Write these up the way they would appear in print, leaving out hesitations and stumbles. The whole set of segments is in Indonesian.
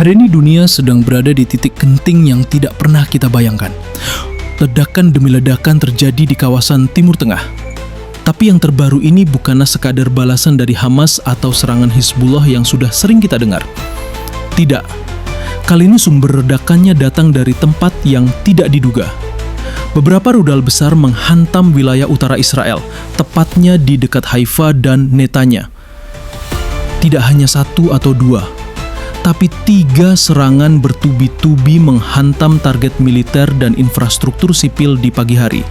Hari ini dunia sedang berada di titik genting yang tidak pernah kita bayangkan. Ledakan demi ledakan terjadi di kawasan Timur Tengah. Tapi yang terbaru ini bukanlah sekadar balasan dari Hamas atau serangan Hizbullah yang sudah sering kita dengar. Tidak. Kali ini sumber ledakannya datang dari tempat yang tidak diduga. Beberapa rudal besar menghantam wilayah utara Israel, tepatnya di dekat Haifa dan Netanya. Tidak hanya satu atau dua, tapi 3 serangan bertubi-tubi menghantam target militer dan infrastruktur sipil di pagi hari.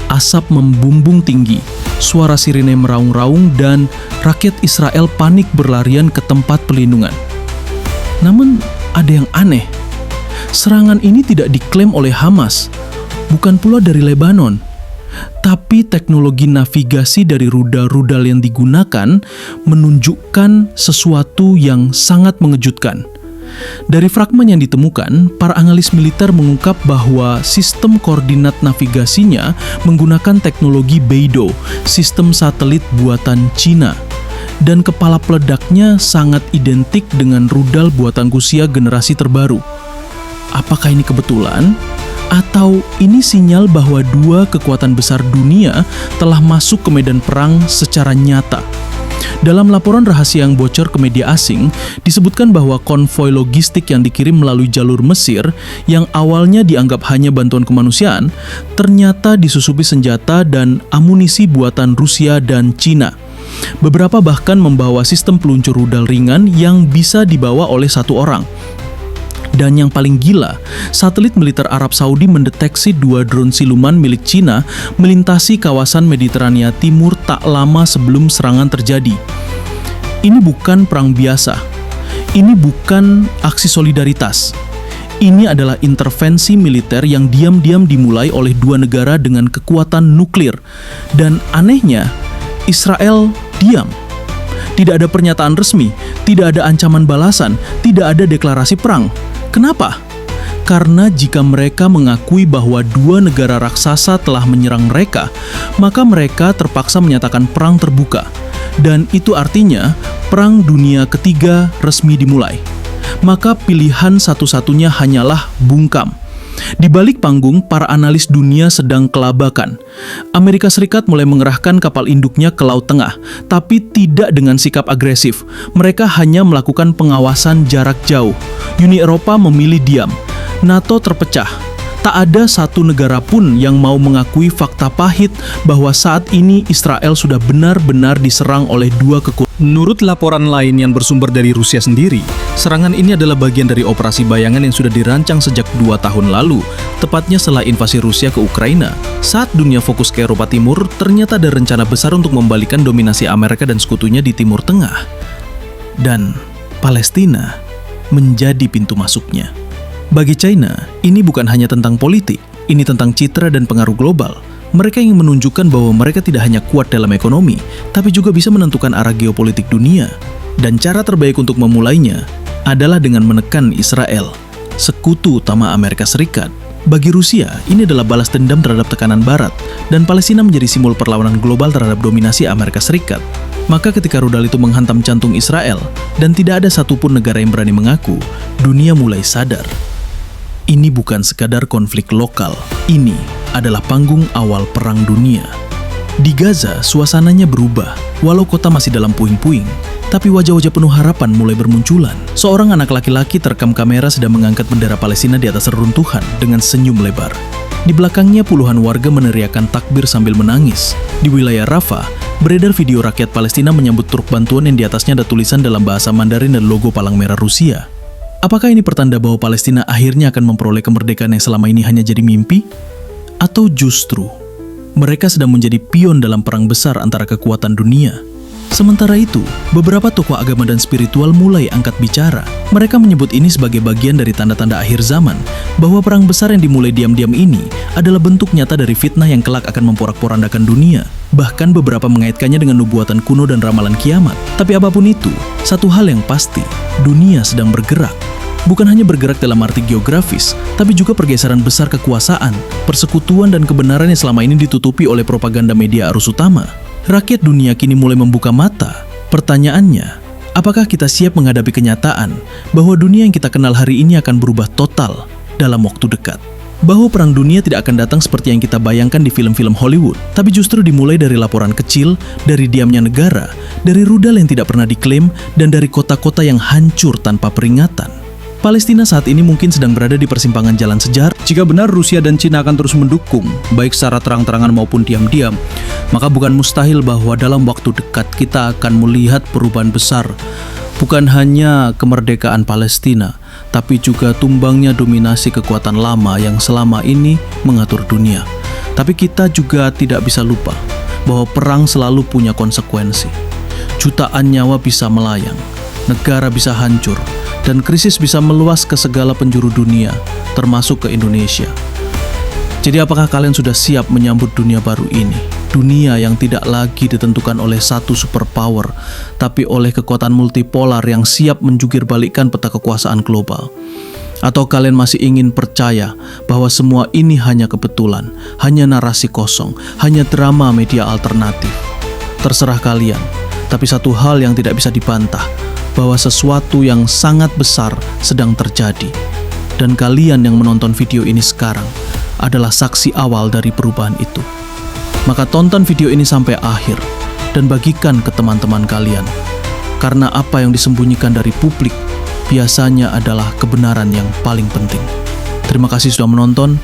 Asap membumbung tinggi, suara sirine meraung-raung, dan rakyat Israel panik berlarian ke tempat pelindungan. Namun, ada yang aneh. Serangan ini tidak diklaim oleh Hamas, bukan pula dari Lebanon. Tapi teknologi navigasi dari rudal-rudal yang digunakan menunjukkan sesuatu yang sangat mengejutkan. Dari fragmen yang ditemukan, para analis militer mengungkap bahwa sistem koordinat navigasinya menggunakan teknologi Beidou, sistem satelit buatan Cina. Dan kepala peledaknya sangat identik dengan rudal buatan Rusia generasi terbaru. Apakah ini kebetulan? Atau ini sinyal bahwa 2 kekuatan besar dunia telah masuk ke medan perang secara nyata? Dalam laporan rahasia yang bocor ke media asing, disebutkan bahwa konvoi logistik yang dikirim melalui jalur Mesir, yang awalnya dianggap hanya bantuan kemanusiaan, ternyata disusupi senjata dan amunisi buatan Rusia dan Cina. Beberapa bahkan membawa sistem peluncur rudal ringan yang bisa dibawa oleh 1 orang. Dan yang paling gila, satelit militer Arab Saudi mendeteksi 2 drone siluman milik Cina melintasi kawasan Mediterania Timur tak lama sebelum serangan terjadi. Ini bukan perang biasa. Ini bukan aksi solidaritas. Ini adalah intervensi militer yang diam-diam dimulai oleh 2 negara dengan kekuatan nuklir. Dan anehnya, Israel diam. Tidak ada pernyataan resmi, tidak ada ancaman balasan, tidak ada deklarasi perang. Kenapa? Karena jika mereka mengakui bahwa 2 negara raksasa telah menyerang mereka, maka mereka terpaksa menyatakan perang terbuka. Dan itu artinya Perang Dunia Ketiga resmi dimulai. Maka pilihan satu-satunya hanyalah bungkam. Di balik panggung, para analis dunia sedang kelabakan. Amerika Serikat mulai mengerahkan kapal induknya ke Laut Tengah, tapi tidak dengan sikap agresif. Mereka hanya melakukan pengawasan jarak jauh. Uni Eropa memilih diam. NATO terpecah. Tak ada satu negara pun yang mau mengakui fakta pahit bahwa saat ini Israel sudah benar-benar diserang oleh 2 kekuatan. Menurut laporan lain yang bersumber dari Rusia sendiri, serangan ini adalah bagian dari operasi bayangan yang sudah dirancang sejak 2 tahun lalu, tepatnya setelah invasi Rusia ke Ukraina. Saat dunia fokus ke Eropa Timur, ternyata ada rencana besar untuk membalikan dominasi Amerika dan sekutunya di Timur Tengah. Dan Palestina menjadi pintu masuknya. Bagi China, ini bukan hanya tentang politik, ini tentang citra dan pengaruh global. Mereka ingin menunjukkan bahwa mereka tidak hanya kuat dalam ekonomi, tapi juga bisa menentukan arah geopolitik dunia. Dan cara terbaik untuk memulainya adalah dengan menekan Israel, sekutu utama Amerika Serikat. Bagi Rusia, ini adalah balas dendam terhadap tekanan Barat, dan Palestina menjadi simbol perlawanan global terhadap dominasi Amerika Serikat. Maka ketika rudal itu menghantam jantung Israel, dan tidak ada satupun negara yang berani mengaku, dunia mulai sadar. Ini bukan sekadar konflik lokal, ini adalah panggung awal perang dunia. Di Gaza, suasananya berubah. Walau kota masih dalam puing-puing, tapi wajah-wajah penuh harapan mulai bermunculan. Seorang anak laki-laki terekam kamera sedang mengangkat bendera Palestina di atas reruntuhan dengan senyum lebar. Di belakangnya puluhan warga meneriakkan takbir sambil menangis. Di wilayah Rafah, beredar video rakyat Palestina menyambut truk bantuan yang di atasnya ada tulisan dalam bahasa Mandarin dan logo palang merah Rusia. Apakah ini pertanda bahwa Palestina akhirnya akan memperoleh kemerdekaan yang selama ini hanya jadi mimpi? Atau justru mereka sedang menjadi pion dalam perang besar antara kekuatan dunia? Sementara itu, beberapa tokoh agama dan spiritual mulai angkat bicara. Mereka menyebut ini sebagai bagian dari tanda-tanda akhir zaman, bahwa perang besar yang dimulai diam-diam ini adalah bentuk nyata dari fitnah yang kelak akan memporak-porandakan dunia. Bahkan beberapa mengaitkannya dengan nubuatan kuno dan ramalan kiamat. Tapi apapun itu, satu hal yang pasti, dunia sedang bergerak. Bukan hanya bergerak dalam arti geografis, tapi juga pergeseran besar kekuasaan, persekutuan dan kebenaran yang selama ini ditutupi oleh propaganda media arus utama. Rakyat dunia kini mulai membuka mata. Pertanyaannya, Apakah kita siap menghadapi kenyataan bahwa dunia yang kita kenal hari ini akan berubah total dalam waktu dekat? Bahwa perang dunia tidak akan datang seperti yang kita bayangkan di film-film Hollywood, tapi justru dimulai dari laporan kecil, dari diamnya negara, dari rudal yang tidak pernah diklaim, dan dari kota-kota yang hancur tanpa peringatan. Palestina saat ini mungkin sedang berada di persimpangan jalan sejarah. Jika benar Rusia dan Cina akan terus mendukung, baik secara terang-terangan maupun diam-diam, maka bukan mustahil bahwa dalam waktu dekat kita akan melihat perubahan besar. Bukan hanya kemerdekaan Palestina, tapi juga tumbangnya dominasi kekuatan lama yang selama ini mengatur dunia. Tapi kita juga tidak bisa lupa bahwa perang selalu punya konsekuensi. Jutaan nyawa bisa melayang, negara bisa hancur, dan krisis bisa meluas ke segala penjuru dunia, termasuk ke Indonesia. Jadi apakah kalian sudah siap menyambut dunia baru ini? Dunia yang tidak lagi ditentukan oleh satu superpower, tapi oleh kekuatan multipolar yang siap menjungkir balikkan peta kekuasaan global. Atau kalian masih ingin percaya bahwa semua ini hanya kebetulan, hanya narasi kosong, hanya drama media alternatif? Terserah kalian, tapi satu hal yang tidak bisa dibantah, bahwa sesuatu yang sangat besar sedang terjadi. Dan kalian yang menonton video ini sekarang adalah saksi awal dari perubahan itu. Maka tonton video ini sampai akhir dan bagikan ke teman-teman kalian. Karena apa yang disembunyikan dari publik biasanya adalah kebenaran yang paling penting. Terima kasih sudah menonton.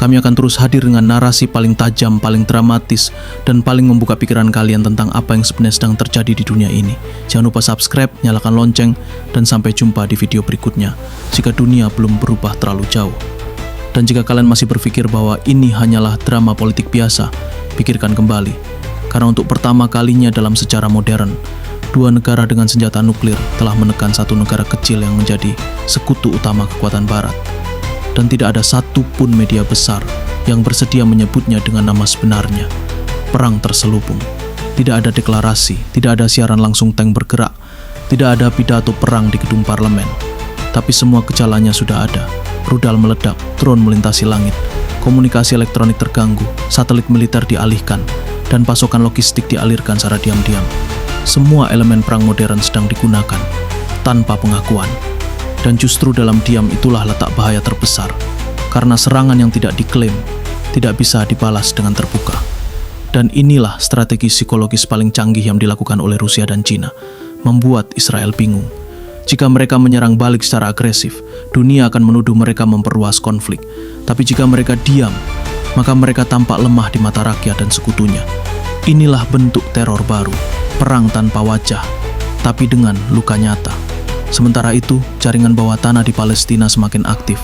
Kami akan terus hadir dengan narasi paling tajam, paling dramatis, dan paling membuka pikiran kalian tentang apa yang sebenarnya sedang terjadi di dunia ini. Jangan lupa subscribe, nyalakan lonceng, dan sampai jumpa di video berikutnya jika dunia belum berubah terlalu jauh. Dan jika kalian masih berpikir bahwa ini hanyalah drama politik biasa, pikirkan kembali. Karena untuk pertama kalinya dalam sejarah modern, dua negara dengan senjata nuklir telah menekan satu negara kecil yang menjadi sekutu utama kekuatan barat. Dan tidak ada satupun media besar yang bersedia menyebutnya dengan nama sebenarnya. Perang terselubung. Tidak ada deklarasi, tidak ada siaran langsung tank bergerak, tidak ada pidato perang di gedung parlemen. Tapi semua gejalanya sudah ada. Rudal meledak, drone melintasi langit, komunikasi elektronik terganggu, satelit militer dialihkan, dan pasokan logistik dialirkan secara diam-diam. Semua elemen perang modern sedang digunakan, tanpa pengakuan. Dan justru dalam diam itulah letak bahaya terbesar, karena serangan yang tidak diklaim tidak bisa dibalas dengan terbuka. Dan inilah strategi psikologis paling canggih yang dilakukan oleh Rusia dan Cina, membuat Israel bingung. Jika mereka menyerang balik secara agresif, dunia akan menuduh mereka memperluas konflik. Tapi jika mereka diam, maka mereka tampak lemah di mata rakyat dan sekutunya. Inilah bentuk teror baru, perang tanpa wajah, tapi dengan luka nyata. Sementara itu, jaringan bawah tanah di Palestina semakin aktif.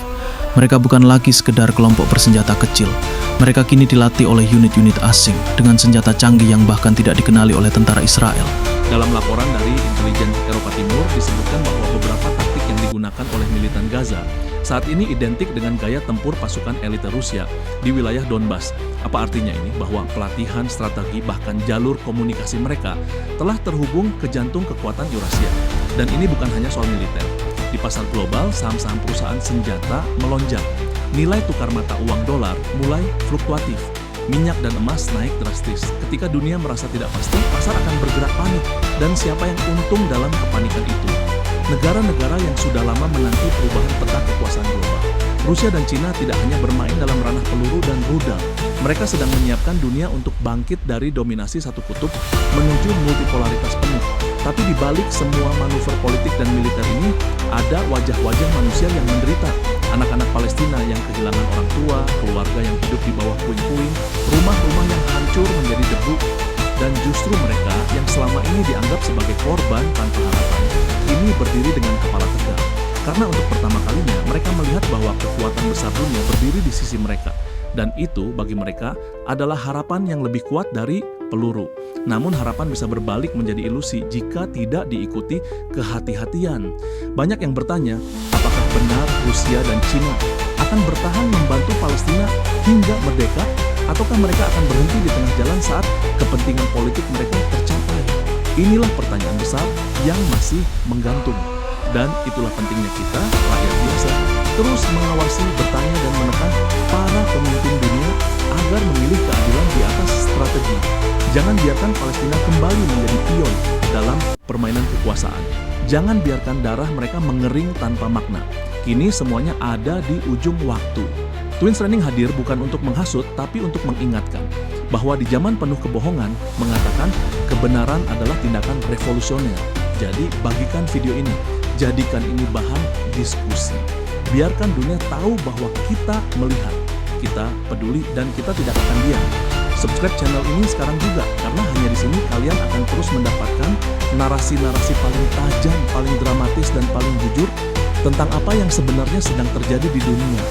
Mereka bukan lagi sekedar kelompok bersenjata kecil. Mereka kini dilatih oleh unit-unit asing dengan senjata canggih yang bahkan tidak dikenali oleh tentara Israel. Dalam laporan dari intelijen Eropa Timur disebutkan bahwa beberapa taktik yang digunakan oleh militan Gaza saat ini identik dengan gaya tempur pasukan elite Rusia di wilayah Donbas. Apa artinya ini? Bahwa pelatihan, strategi, bahkan jalur komunikasi mereka telah terhubung ke jantung kekuatan Eurasia. Dan ini bukan hanya soal militer. Di pasar global, saham-saham perusahaan senjata melonjak. Nilai tukar mata uang dolar mulai fluktuatif. Minyak dan emas naik drastis. Ketika dunia merasa tidak pasti, pasar akan bergerak panik. Dan siapa yang untung dalam kepanikan itu? Negara-negara yang sudah lama menanti perubahan peta kekuasaan global. Rusia dan Cina tidak hanya bermain dalam ranah peluru dan rudal. Mereka sedang menyiapkan dunia untuk bangkit dari dominasi satu kutub menuju multipolaritas penuh. Tapi di balik semua manuver politik dan militer ini, ada wajah-wajah manusia yang menderita. Anak-anak Palestina yang kehilangan orang tua, keluarga yang hidup di bawah puing-puing, rumah-rumah yang hancur menjadi debu, dan justru mereka yang selama ini dianggap sebagai korban tanpa harapan, ini berdiri dengan kepala tegak. Karena untuk pertama kalinya, mereka melihat bahwa kekuatan besar dunia berdiri di sisi mereka. Dan itu bagi mereka adalah harapan yang lebih kuat dari peluru. Namun harapan bisa berbalik menjadi ilusi jika tidak diikuti kehati-hatian. Banyak yang bertanya, apakah benar Rusia dan Cina akan bertahan membantu Palestina hingga merdeka? Ataukah mereka akan berhenti di tengah jalan saat kepentingan politik mereka tercapai? Inilah pertanyaan besar yang masih menggantung. Dan itulah pentingnya kita, rakyat biasa, terus mengawasi, bertanya dan menekan para pemimpin dunia agar memilih keadilan di atas strategi. Jangan biarkan Palestina kembali menjadi pion dalam permainan kekuasaan. Jangan biarkan darah mereka mengering tanpa makna. Kini semuanya ada di ujung waktu. Twins Training hadir bukan untuk menghasut, tapi untuk mengingatkan bahwa di zaman penuh kebohongan, mengatakan kebenaran adalah tindakan revolusioner. Jadi bagikan video ini, jadikan ini bahan diskusi. Biarkan dunia tahu bahwa kita melihat, kita peduli, dan kita tidak akan diam. Subscribe channel ini sekarang juga, karena hanya di sini kalian akan terus mendapatkan narasi-narasi paling tajam, paling dramatis, dan paling jujur tentang apa yang sebenarnya sedang terjadi di dunia.